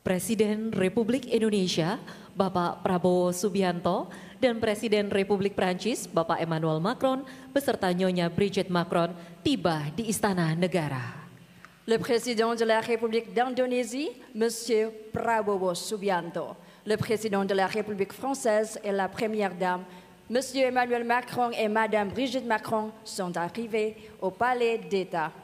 Presiden Republik Indonesia Bapak Prabowo Subianto dan Presiden Republik Prancis Bapak Emmanuel Macron beserta Nyonya Brigitte Macron tiba di Istana Negara. Le Président de la République d'Indonésie, Monsieur Prabowo Subianto, le Président de la République française et la Première Dame, Monsieur Emmanuel Macron et Madame Brigitte Macron sont arrivés au Palais d'État.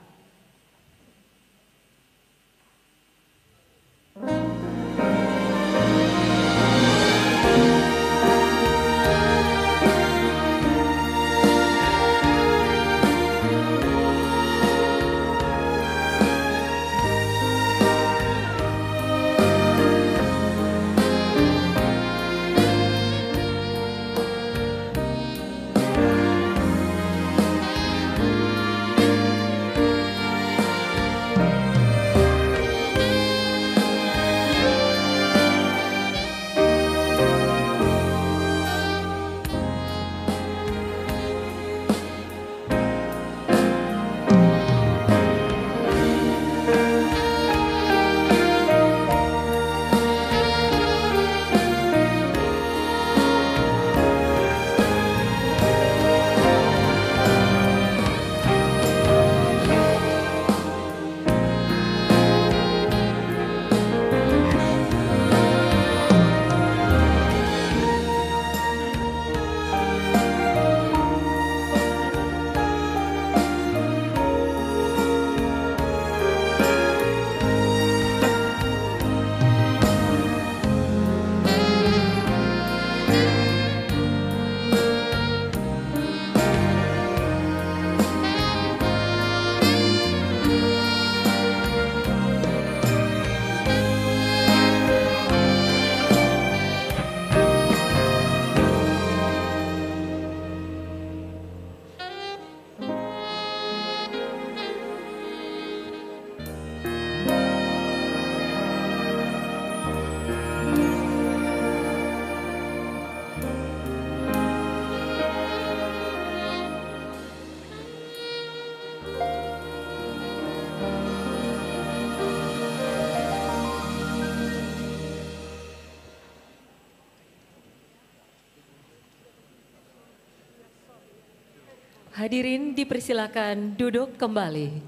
Hadirin dipersilakan duduk kembali.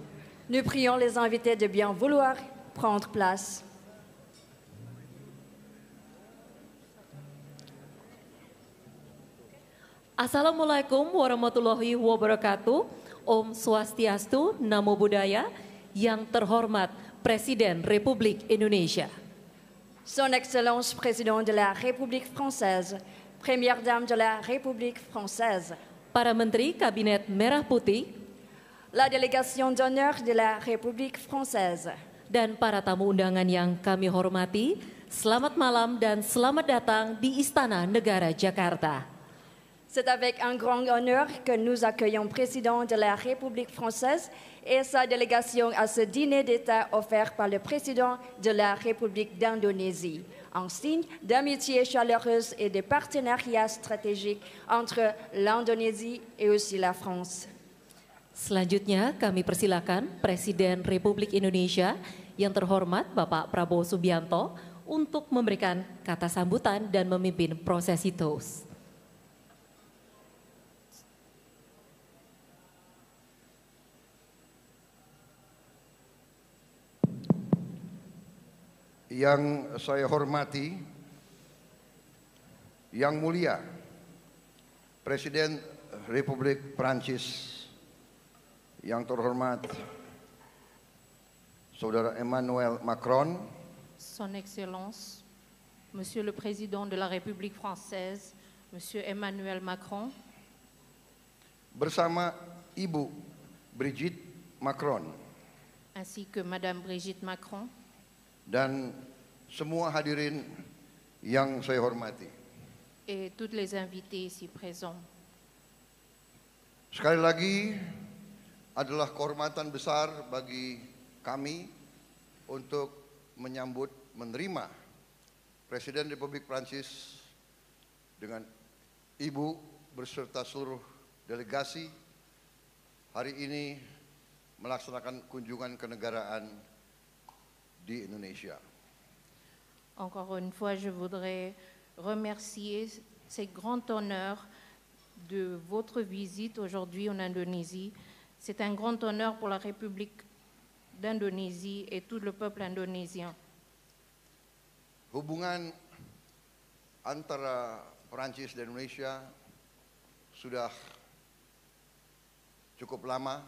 Nous prions les invités de bien vouloir prendre place. Assalamualaikum warahmatullahi wabarakatuh. Om Swastiastu, Namo Buddhaya. Yang terhormat Presiden Republik Indonesia. Son Excellence Président de la République française, Première Dame de la République française, Para Menteri Kabinet Merah Putih, la délégation d'honneur de la République française, dan para tamu undangan yang kami hormati, selamat malam dan selamat datang di Istana Negara Jakarta. c'est avec un grand honneur que nous accueillons le Président de la République française et sa délégation à ce dîner d'État offert par le Président de la République d'Indonésie, en signe d'amitié chaleureuse et de partenariat stratégique entre l'Indonésie et aussi la France. Selanjutnya kami persilakan Presiden Republik Indonesia yang terhormat Bapak Prabowo Subianto untuk memberikan kata sambutan dan memimpin prosesi toast. Yang saya hormati, yang mulia Presiden Republik Prancis, yang terhormat Saudara Emmanuel Macron, Son Excellence, Monsieur le Président de la République française, Monsieur Emmanuel Macron, bersama Ibu Brigitte Macron, ainsi que Madame Brigitte Macron, dan semua hadirin yang saya hormati. et toutes les invités ici présents. Sekali lagi adalah kehormatan besar bagi kami untuk menerima Presiden Republik Prancis dengan Ibu berserta seluruh delegasi hari ini melaksanakan kunjungan kenegaraan di Indonesia. Encore une fois, je voudrais remercier ce grand honneur de votre visite aujourd'hui en Indonésie. C'est un grand honneur pour la République d'Indonésie et tout le peuple indonésien. Hubungan antara Perancis dan Indonesia sudah cukup lama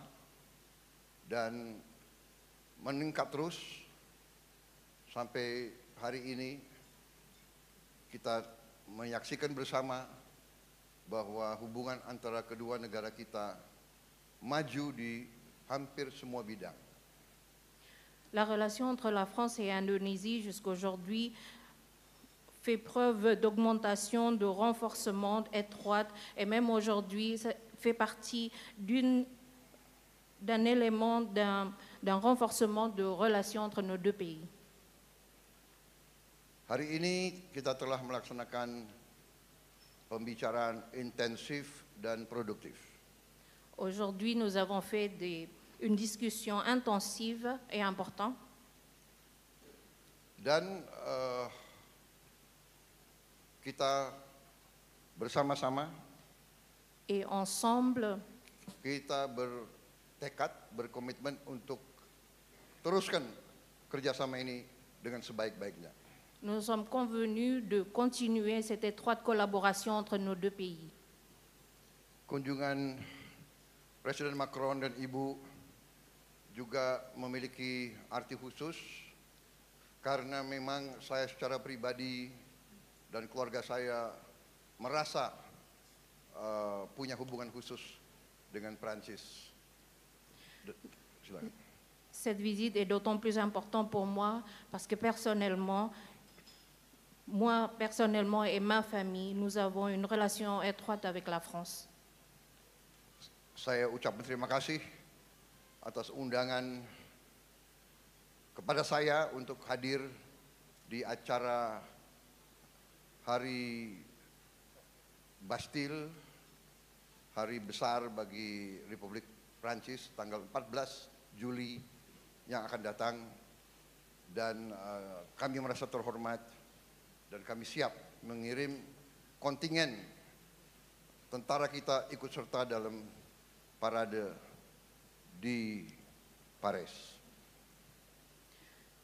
dan meningkat terus sampai hari ini. Kita menyaksikan bersama bahwa hubungan antara kedua negara kita maju di hampir semua bidang. La relation entre la France et l'Indonésie jusqu'aujourd'hui fait preuve d'augmentation, de renforcement étroite, et même aujourd'hui, ça fait partie d'un élément, d'un renforcement de relations entre nos deux pays. Hari ini kita telah melaksanakan pembicaraan intensif dan produktif. Aujourd'hui, nous avons fait une discussion intensive et importante. Dan kita bersama-sama, Et ensemble, kita bertekad, berkomitmen untuk teruskan kerjasama ini dengan sebaik-baiknya. nous sommes convenus de continuer cette étroite collaboration entre nos deux pays. Kunjungan Presiden Macron dan Ibu juga memiliki arti khusus karena memang saya secara pribadi dan keluarga saya merasa punya hubungan khusus dengan Prancis. Silakan. Cette visite est d'autant plus importante pour moi parce que personnellement et ma famille, nous avons une relation étroite avec la France. Saya ucapkan terima kasih atas undangan kepada saya untuk hadir di acara Hari Bastille, hari besar bagi Republik Prancis tanggal 14 Juli yang akan datang, dan kami merasa terhormat dan kami siap mengirim kontingen tentara kita ikut serta dalam parade di Paris.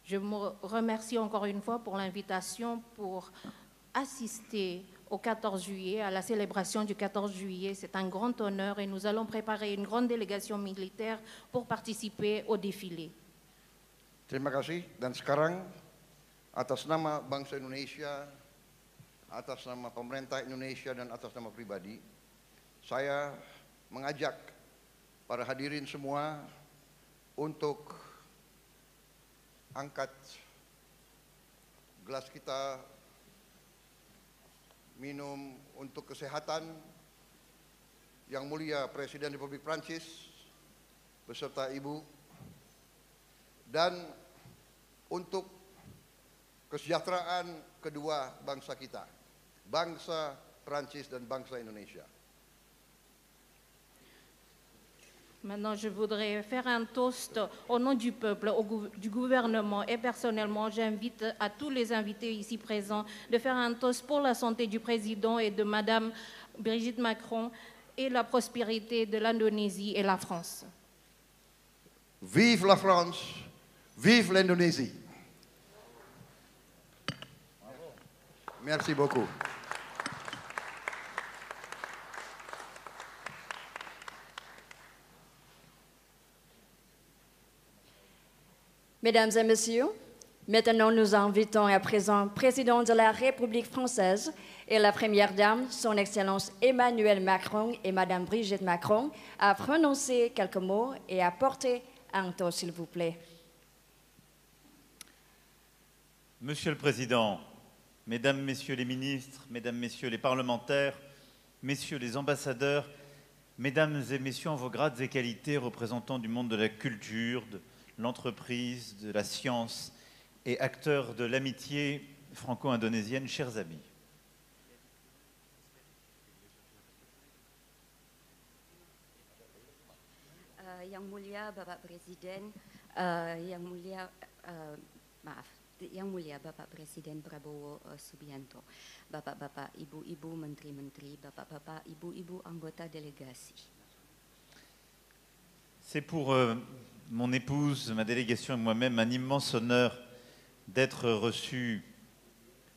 Je me remercie encore une fois pour l'invitation pour assister au 14 juillet, à la célébration du 14 juillet. C'est un grand honneur et nous allons préparer une grande délégation militaire pour participer au défilé. Terima kasih, dan sekarang atas nama bangsa Indonesia, atas nama pemerintah Indonesia dan atas nama pribadi, saya mengajak para hadirin semua untuk angkat gelas kita minum untuk kesehatan Yang Mulia Presiden Republik Prancis beserta Ibu, dan untuk kesejahteraan kedua bangsa kita, bangsa Prancis dan bangsa Indonesia. Maintenant, je voudrais faire un toast au nom du peuple, du gouvernement, et personnellement, j'invite à tous les invités ici présents de faire un toast pour la santé du président et de Madame Brigitte Macron et la prospérité de l'Indonésie et la France. Vive la France, vive l'Indonésie. Merci beaucoup. Mesdames et messieurs, maintenant nous invitons à présent le président de la République française et la première dame, son Excellence Emmanuel Macron et Madame Brigitte Macron, à prononcer quelques mots et à porter un toast, s'il vous plaît. Monsieur le Président, Mesdames, Messieurs les ministres, Mesdames, Messieurs les parlementaires, Messieurs les ambassadeurs, Mesdames et Messieurs en vos grades et qualités, représentants du monde de la culture, de l'entreprise, de la science et acteurs de l'amitié franco-indonésienne, chers amis. Yang Mulia Bapak Presiden, Yang Mulia, Yang Mulia Bapak Presiden Prabowo Subianto, Bapak-bapak, Ibu-ibu Menteri-menteri, Bapak-bapak, Ibu-ibu anggota delegasi. C'est pour mon épouse, ma délégation et moi-même un immense honneur d'être reçus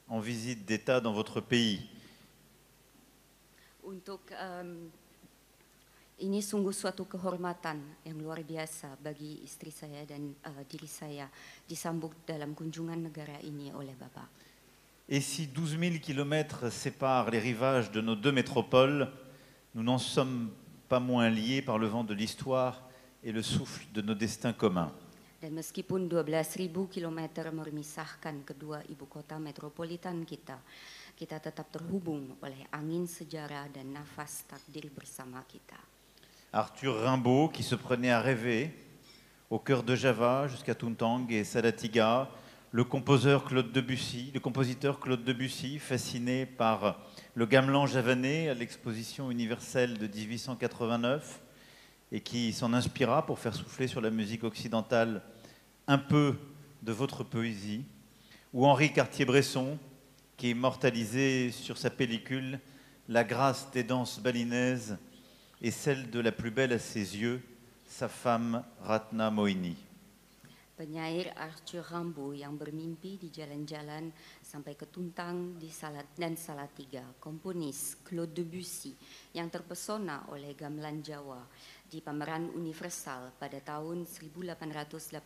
en visite d'État dans votre pays. Untuk ini sungguh suatu kehormatan yang luar biasa bagi istri saya dan diri saya disambut dalam kunjungan negara ini oleh Bapak. Et si 12 000 kilomètres séparent les rivages de nos deux métropoles, nous n'en sommes pas moins liés par le vent de l'histoire et le souffle de nos destins communs. Dan meskipun 12.000 kilometer memisahkan kedua ibu kota metropolitan kita tetap terhubung oleh angin sejarah dan nafas takdir bersama kita. Arthur Rimbaud, qui se prenait à rêver, au cœur de Java jusqu'à Tuntang et Salatiga, le compositeur Claude Debussy, fasciné par le gamelan javanais à l'exposition universelle de 1889, et qui s'en inspira pour faire souffler sur la musique occidentale un peu de votre poésie, ou Henri Cartier-Bresson, qui immortalisait sur sa pellicule la grâce des danses balinaises et celle de la plus belle à ses yeux, sa femme Ratna Moini. Penyair Arthur Rimbaud yang bermimpi di jalan-jalan sampai ke Tuntang dan Salatiga, komponis Claude Debussy yang terpesona oleh gamelan Jawa di pameran universal pada tahun 1889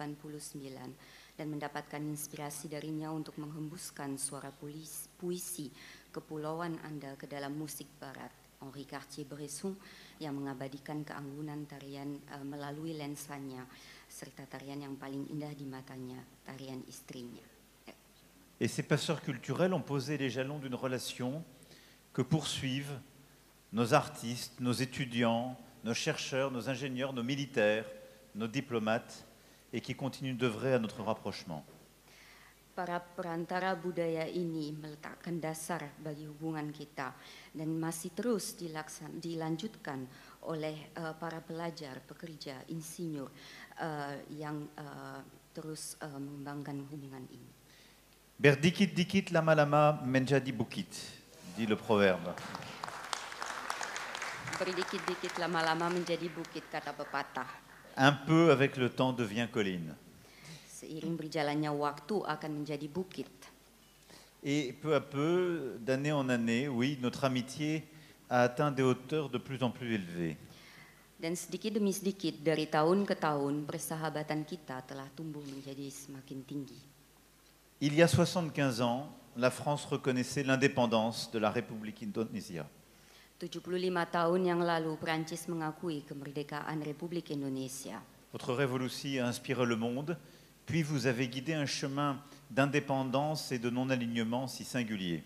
dan mendapatkan inspirasi darinya untuk menghembuskan suara puisi kepulauan Anda ke dalam musik barat. Henri Cartier-Bresson yang mengabadikan keanggunan tarian melalui lensanya serta tarian yang paling indah di matanya, tarian istrinya. Et ces passeurs culturels ont posé les jalons d'une relation que poursuivent nos artistes, nos étudiants, nos chercheurs, nos ingénieurs, nos militaires, nos diplomates, et qui continuent d'œuvrer à notre rapprochement. Para perantara budaya ini meletakkan dasar bagi hubungan kita dan masih terus dilanjutkan oleh para pelajar, pekerja, insinyur yang terus mengembangkan hubungan ini. Berdikit dikit lama lama menjadi bukit, dit le proverbe. Berdikit-dikit lama-lama menjadi bukit, kata pepatah. Un peu avec le temps devient colline. Seiring berjalannya waktu akan menjadi bukit. Et peu à peu, d'année en année, oui, notre amitié a atteint des hauteurs de plus en plus élevées. Dan sedikit demi sedikit dari tahun ke tahun persahabatan kita telah tumbuh menjadi semakin tinggi. Il y a 75 ans, la France reconnaissait l'indépendance de la République Indonésia. 75 tahun yang lalu Prancis mengakui kemerdekaan Republik Indonesia. Votre révolution a inspiré le monde, puis vous avez guidé un chemin d'indépendance et de non-alignement si singulier.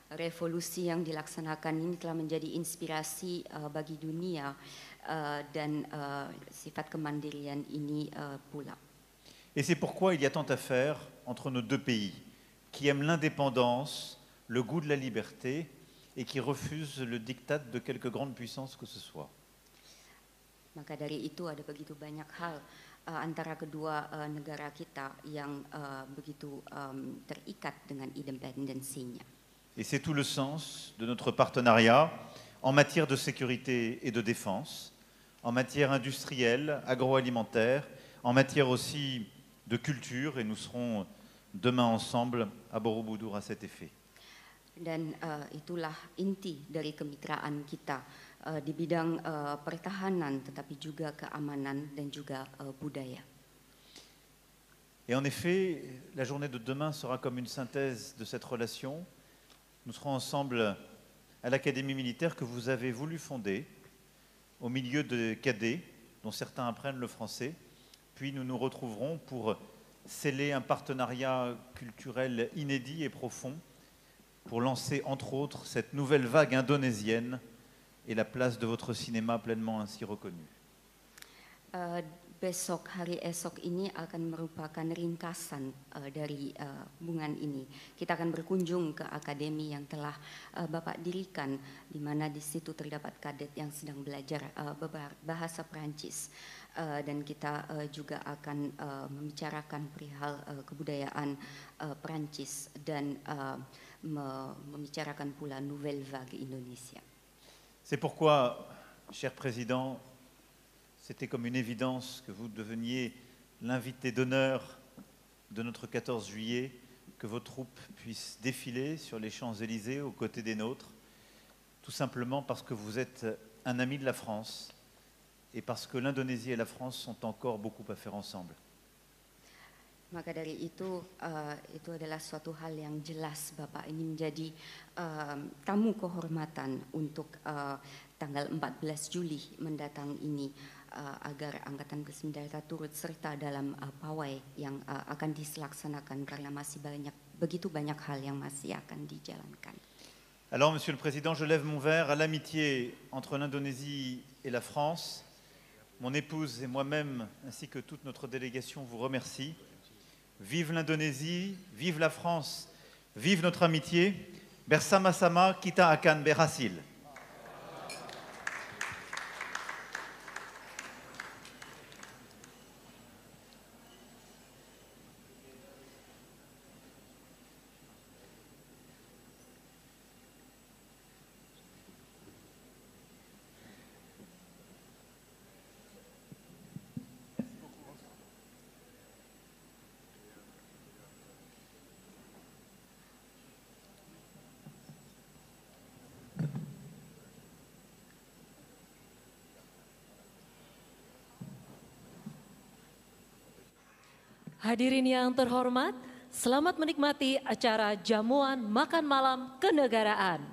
Revolusi yang dilaksanakan ini telah menjadi inspirasi bagi dunia dan sifat kemandirian ini pula. Et c'est pourquoi il y a tant à faire entre nos deux pays, qui aiment l'indépendance, le goût de la liberté, et qui refusent le diktat de quelque grande puissance que ce soit. Maka dari itu ada begitu banyak hal antara kedua negara kita yang begitu terikat dengan independensinya. Et c'est tout le sens de notre partenariat en matière de sécurité et de défense, en matière industrielle, agroalimentaire, en matière aussi de culture, et nous serons demain ensemble à Borobudur à cet effet. Dan itulah inti dari kemitraan kita di bidang pertahanan, tetapi juga keamanan dan juga budaya. Et en effet, la journée de demain sera comme une synthèse de cette relation. Nous serons ensemble à l'Académie militaire que vous avez voulu fonder, au milieu de cadets, dont certains apprennent le français. Puis nous nous retrouverons pour sceller un partenariat culturel inédit et profond, pour lancer entre autres cette nouvelle vague indonésienne et la place de votre cinéma pleinement ainsi reconnue. Besok, hari esok ini akan merupakan ringkasan dari hubungan ini. Kita akan berkunjung ke akademi yang telah Bapak dirikan, di mana di situ terdapat kadet yang sedang belajar bahasa Prancis. dan kita juga akan membicarakan perihal kebudayaan Perancis dan membicarakan pula Nouvelle Vague Indonesia. C'est pourquoi, cher Président, c'était comme une évidence que vous deveniez l'invité d'honneur de notre 14 juillet, que vos troupes puissent défiler sur les Champs-Élysées aux côtés des nôtres, tout simplement parce que vous êtes un ami de la France et parce que l'Indonésie et la France ont encore beaucoup à faire ensemble. Maka dari itu adalah suatu hal yang jelas Bapak ini menjadi tamu kehormatan untuk tanggal 14 Juli mendatang ini agar Angkatan Bersenjata turut serta dalam pawai yang akan dilaksanakan karena masih begitu banyak hal yang masih akan dijalankan. Alors, Monsieur le Président, je lève mon verre à l'amitié entre l'Indonésie et la France. Mon épouse et moi-même, ainsi que toute notre délégation, vous remercie. Vive l'Indonésie, vive la France, vive notre amitié. Bersama-sama kita akan berhasil. Hadirin yang terhormat, selamat menikmati acara jamuan makan malam kenegaraan.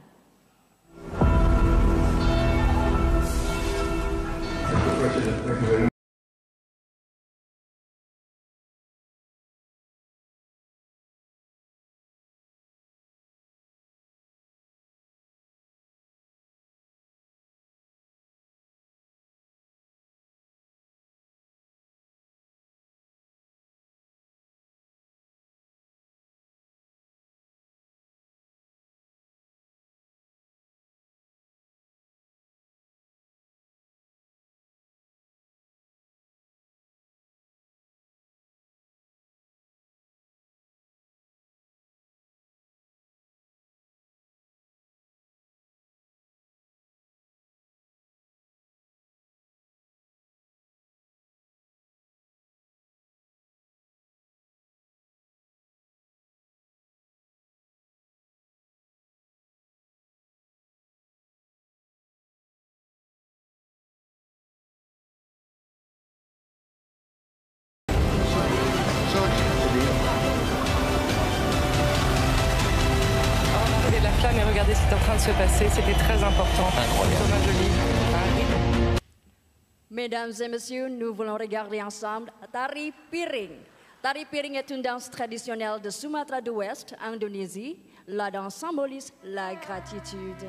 Mais regardez ce qui est en train de se passer, c'était très important. Thomas Joly. Mesdames et messieurs, nous voulons regarder ensemble Tari Piring. Tari Piring est une danse traditionnelle de Sumatra de l'Ouest, Indonésie. La danse symbolise la gratitude.